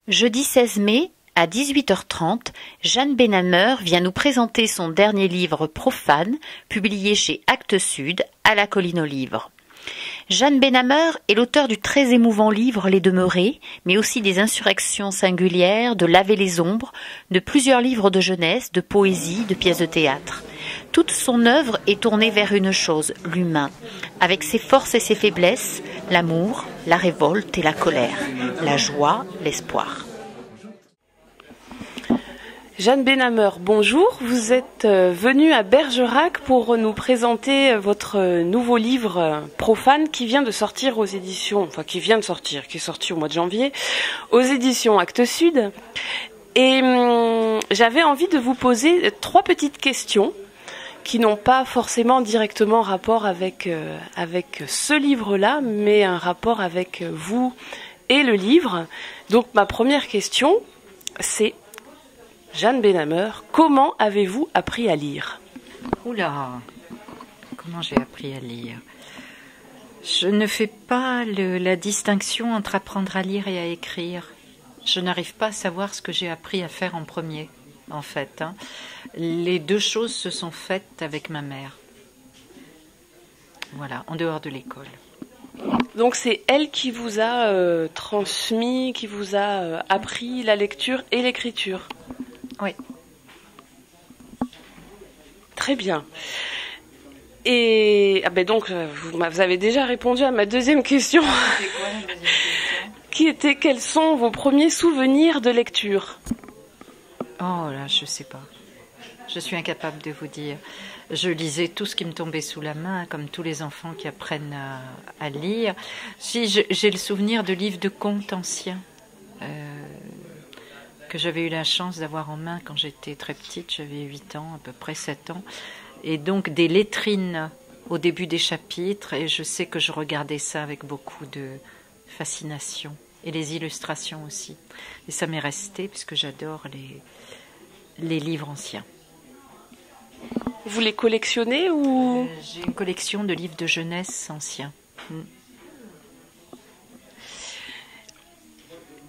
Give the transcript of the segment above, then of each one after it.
Jeudi 16 mai, à 18h30, Jeanne Benhammer vient nous présenter son dernier livre Profane, publié chez Actes Sud, à la Colline aux Livres. Jeanne Benhammer est l'auteur du très émouvant livre Les Demeurés, mais aussi des Insurrections singulières, de Laver les ombres, de plusieurs livres de jeunesse, de poésie, de pièces de théâtre. Toute son œuvre est tournée vers une chose, l'humain, avec ses forces et ses faiblesses, l'amour, la révolte et la colère, la joie, l'espoir. Jeanne Benhammer, bonjour. Vous êtes venue à Bergerac pour nous présenter votre nouveau livre Profane qui vient de sortir aux éditions, qui est sorti au mois de janvier, aux éditions Actes Sud. Et j'avais envie de vous poser 3 petites questions qui n'ont pas forcément directement rapport avec ce livre-là, mais un rapport avec vous et le livre. Donc ma première question, c'est Jeanne Benhammer, comment avez-vous appris à lire ? Oula, comment j'ai appris à lire ? Je ne fais pas la distinction entre apprendre à lire et à écrire. Je n'arrive pas à savoir ce que j'ai appris à faire en premier, en fait. Les 2 choses se sont faites avec ma mère. Voilà, en dehors de l'école. Donc c'est elle qui vous a transmis, qui vous a appris la lecture et l'écriture ? Oui. Très bien. Et donc vous avez déjà répondu à ma deuxième question. C'est quoi la deuxième question ? Qui était, quels sont vos premiers souvenirs de lecture ? Oh là, je sais pas. Je suis incapable de vous dire. Je lisais tout ce qui me tombait sous la main, comme tous les enfants qui apprennent à lire. Si j'ai le souvenir de livres de contes anciens. Que j'avais eu la chance d'avoir en main quand j'étais très petite, j'avais 8 ans, à peu près 7 ans, et donc des lettrines au début des chapitres, et je sais que je regardais ça avec beaucoup de fascination, et les illustrations aussi. Et ça m'est resté, puisque j'adore les livres anciens. Vous les collectionnez ou J'ai une collection de livres de jeunesse anciens.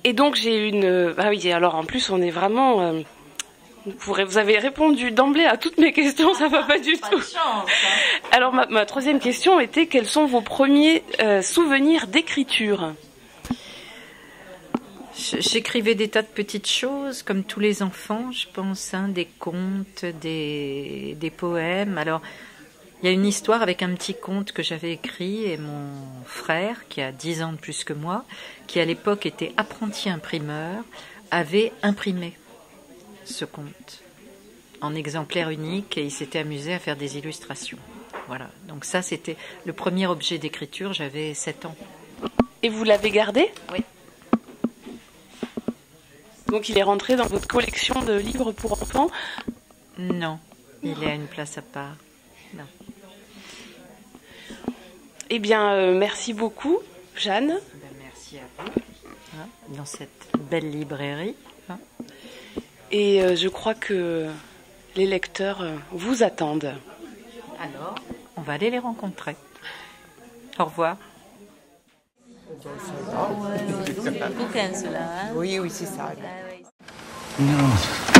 Et donc j'ai une... Ah oui, alors en plus on est vraiment... Vous avez répondu d'emblée à toutes mes questions, ça va pas du tout. De chance, hein. Alors ma 3e question était, quels sont vos premiers souvenirs d'écriture ? J'écrivais des tas de petites choses, comme tous les enfants, je pense, des contes, des poèmes. Alors, il y a une histoire avec un petit conte que j'avais écrit, et mon frère, qui a 10 ans de plus que moi, qui à l'époque était apprenti imprimeur, avait imprimé ce conte en exemplaire unique, et il s'était amusé à faire des illustrations. Voilà, donc ça c'était le premier objet d'écriture, j'avais 7 ans. Et vous l'avez gardé ? Oui. Donc il est rentré dans votre collection de livres pour enfants ? Non, il est à une place à part. Non. Eh bien, merci beaucoup, Jeanne. Merci à vous, dans cette belle librairie. Et je crois que les lecteurs vous attendent. Alors, on va aller les rencontrer. Au revoir. Oui, c'est ça. Non.